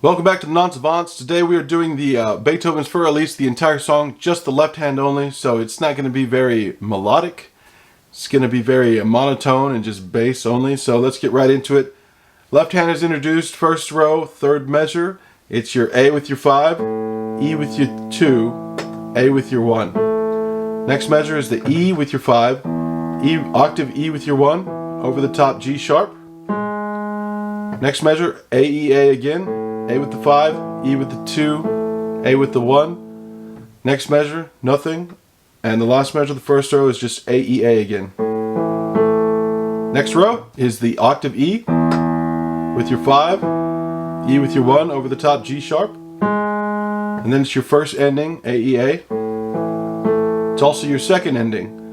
Welcome back to the Non-Savants. Today we are doing the Beethoven's for Elise, the entire song, just the left hand only, so it's not going to be very melodic. It's going to be very monotone and just bass only, so let's get right into it. Left hand is introduced, first row, third measure. It's your A with your 5, E with your 2, A with your 1. Next measure is the E with your 5, octave E with your 1, over the top G sharp. Next measure, A, E, A again, A with the 5, E with the 2, A with the 1. Next measure, nothing. And the last measure, the first row, is just A, E, A again. Next row is the octave E with your 5, E with your 1 over the top G sharp. And then it's your first ending, A, E, A. It's also your second ending.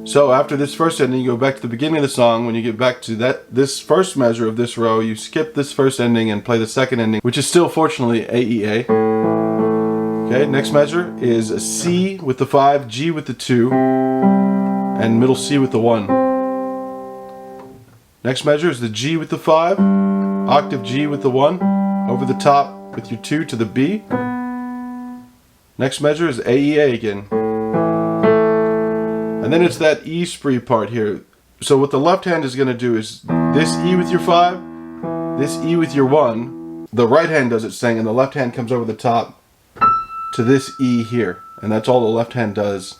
So after this first ending, you go back to the beginning of the song. When you get back to this first measure of this row, you skip this first ending and play the second ending, which is still, fortunately, A, E, A. Okay, next measure is a C with the 5, G with the 2, and middle C with the 1. Next measure is the G with the 5, octave G with the 1, over the top with your 2 to the B. Next measure is A, E, A again. And then it's that E spree part here. So what the left hand is going to do is this E with your 5, this E with your 1. The right hand does its thing, and the left hand comes over the top to this E here. And that's all the left hand does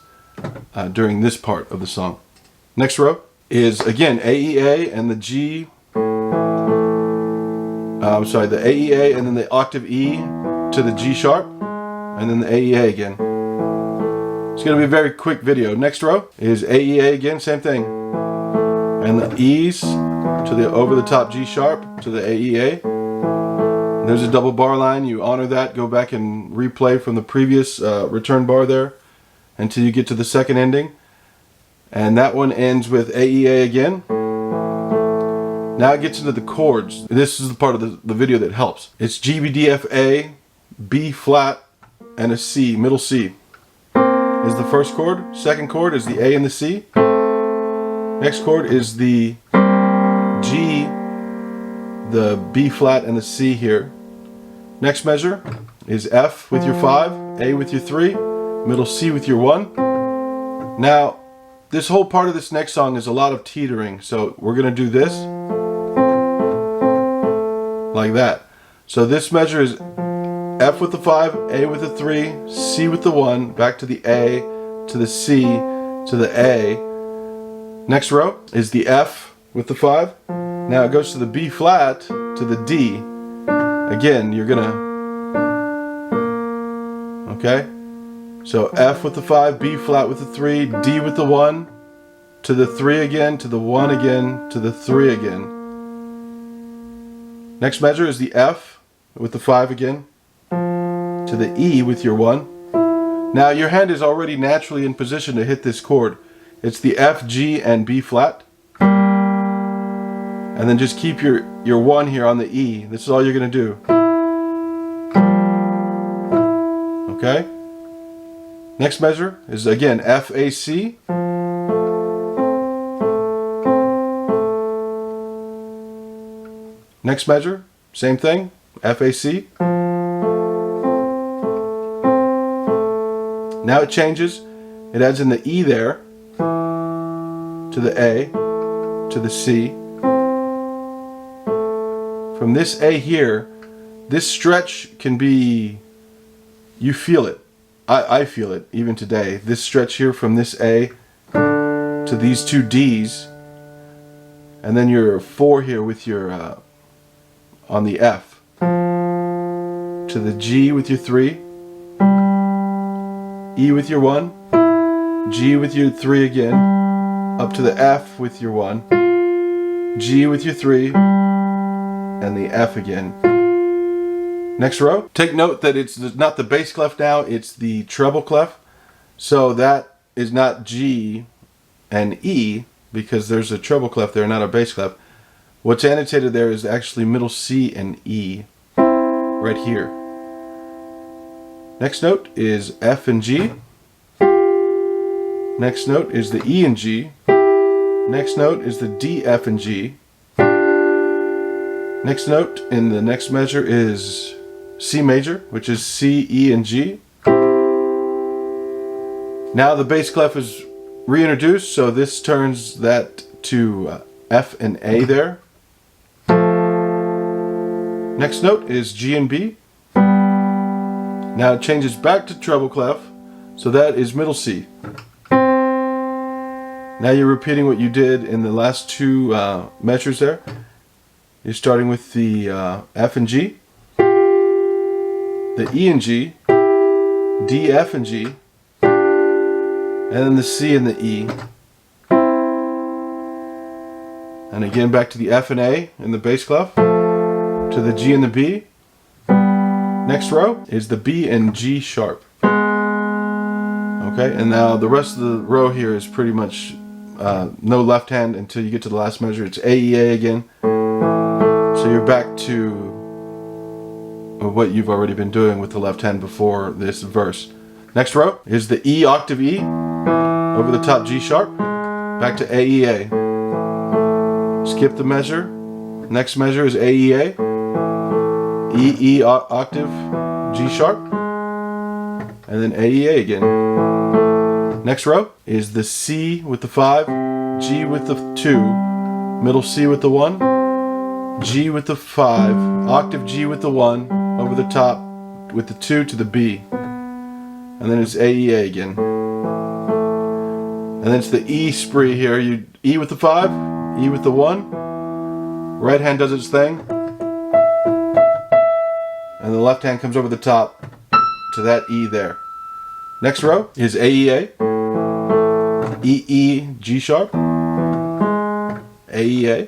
during this part of the song. Next row is, again, A, E, A, and the G. The A, E, A, and then the octave E to the G sharp, and then the A, E, A again. It's going to be a very quick video. Next row is A, E, A again, same thing. And the E's to the over the top G sharp to the A, E, A. And there's a double bar line. You honor that. Go back and replay from the previous return bar there until you get to the second ending. And that one ends with A, E, A again. Now it gets into the chords. This is the part of the video that helps. It's G, B, D, F, A, B flat, and a C, middle C. Is the first chord. Second chord is the A and the C. Next chord is the G, the B flat, and the C here. Next measure is F with your 5, A with your 3, middle C with your 1. Now, this whole part of this next song is a lot of teetering, so we're going to do this like that. So this measure is F with the 5, A with the 3, C with the 1, back to the A, to the C, to the A. Next row is the F with the 5. Now it goes to the B flat, to the D. Again, you're gonna, okay? So F with the 5, B flat with the 3, D with the 1, to the 3 again, to the 1 again, to the 3 again. Next measure is the F with the 5 again, to the E with your 1. Now your hand is already naturally in position to hit this chord. It's the F, G, and B flat. And then just keep your 1 here on the E. This is all you're going to do. Okay? Next measure is, again, F, A, C. Next measure, same thing, F, A, C. Now it changes. It adds in the E there, to the A, to the C. From this A here, this stretch can be, you feel it. I feel it even today. This stretch here from this A to these two D's, and then your 4 here with your, on the F, to the G with your 3, E with your 1, G with your 3 again, up to the F with your 1, G with your 3, and the F again. Next row. Take note that it's not the bass clef now, it's the treble clef. So that is not G and E, because there's a treble clef there, not a bass clef. What's annotated there is actually middle C and E, right here. Next note is F and G. Next note is the E and G. Next note is the D, F, and G. Next note in the next measure is C major, which is C, E, and G. Now the bass clef is reintroduced, so this turns that to F and A there. Next note is G and B. Now it changes back to treble clef, so that is middle C. Now you're repeating what you did in the last two measures there. You're starting with the F and G, the E and G, D, F and G, and then the C and the E. And again back to the F and A in the bass clef, to the G and the B. Next row is the B and G sharp. Okay, and now the rest of the row here is pretty much no left hand until you get to the last measure. It's A, E, A again. So you're back to what you've already been doing with the left hand before this verse. Next row is the E octave E over the top G sharp, back to A, E, A. Skip the measure. Next measure is A, E, A. E, E octave G sharp, and then A, E, A again. Next row is the C with the 5, G with the 2, middle C with the 1, G with the 5, octave G with the 1, over the top with the 2 to the B. And then it's A, E, A again. And then it's the E spree here. You E with the 5, E with the 1. Right hand does its thing. And the left hand comes over the top to that E there. Next row is A, E, A. E, E, G sharp. A, E, A.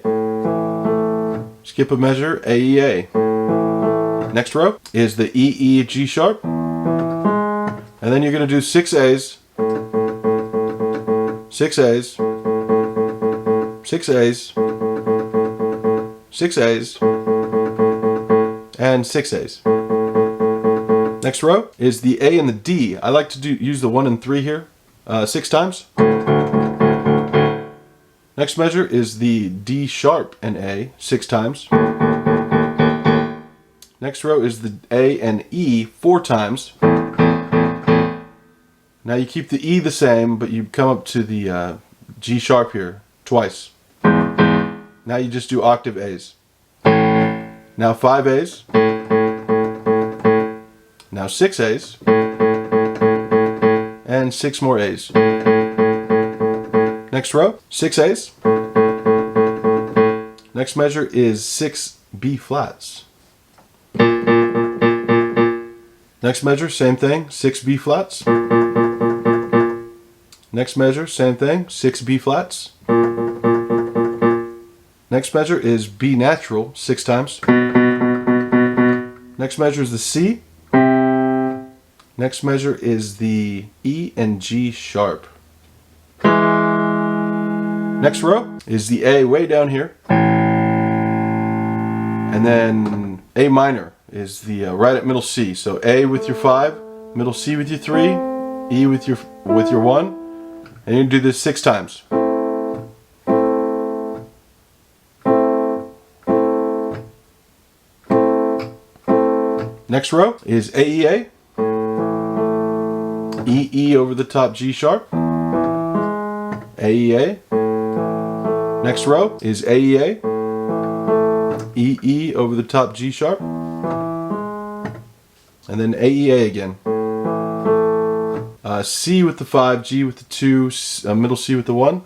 Skip a measure, A, E, A. Next row is the E, E, G sharp. And then you're going to do 6 A's. 6 A's. 6 A's. 6 A's. And 6 A's. Next row is the A and the D. I like to use the 1 and 3 here 6 times. Next measure is the D sharp and A 6 times. Next row is the A and E 4 times. Now you keep the E the same, but you come up to the G sharp here twice. Now you just do octave A's. Now 5 A's. Now 6 A's. And 6 more A's. Next row, 6 A's. Next measure is 6 B flats. Next measure, same thing, 6 B flats. Next measure, same thing, 6 B flats. Next measure is B natural 6 times. Next measure is the C. Next measure is the E and G sharp. Next row is the A way down here. And then A minor is the right at middle C. So A with your 5, middle C with your 3, E with your 1. And you do this 6 times. Next row is A, E, A. E, E over the top G sharp. A, E, A. Next row is A, E, A. E, E over the top G sharp. And then A, E, A again. C with the 5, G with the 2, middle C with the 1.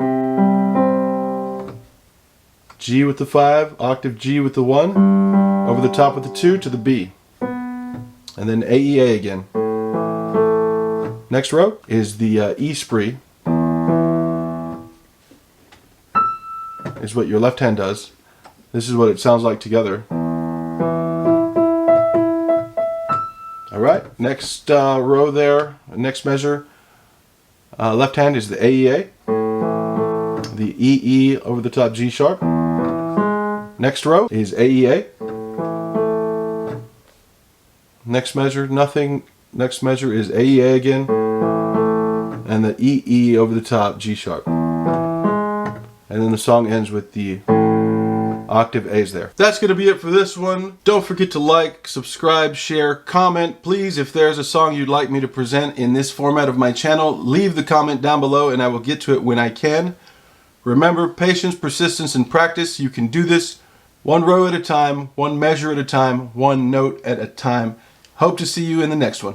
G with the 5, octave G with the 1. Over the top with the 2 to the B. And then A, E, A again. Next row is the E spree. Is what your left hand does. This is what it sounds like together. Alright, next row there, next measure. Left hand is the A, E, A. The E, E over the top G sharp. Next row is A, E, A. Next measure, nothing. Next measure is A, E, A again. And the E, E over the top G sharp. And then the song ends with the octave A's there. That's going to be it for this one. Don't forget to like, subscribe, share, comment. Please, if there's a song you'd like me to present in this format of my channel, leave the comment down below and I will get to it when I can. Remember, patience, persistence, and practice. You can do this one row at a time, one measure at a time, one note at a time. Hope to see you in the next one.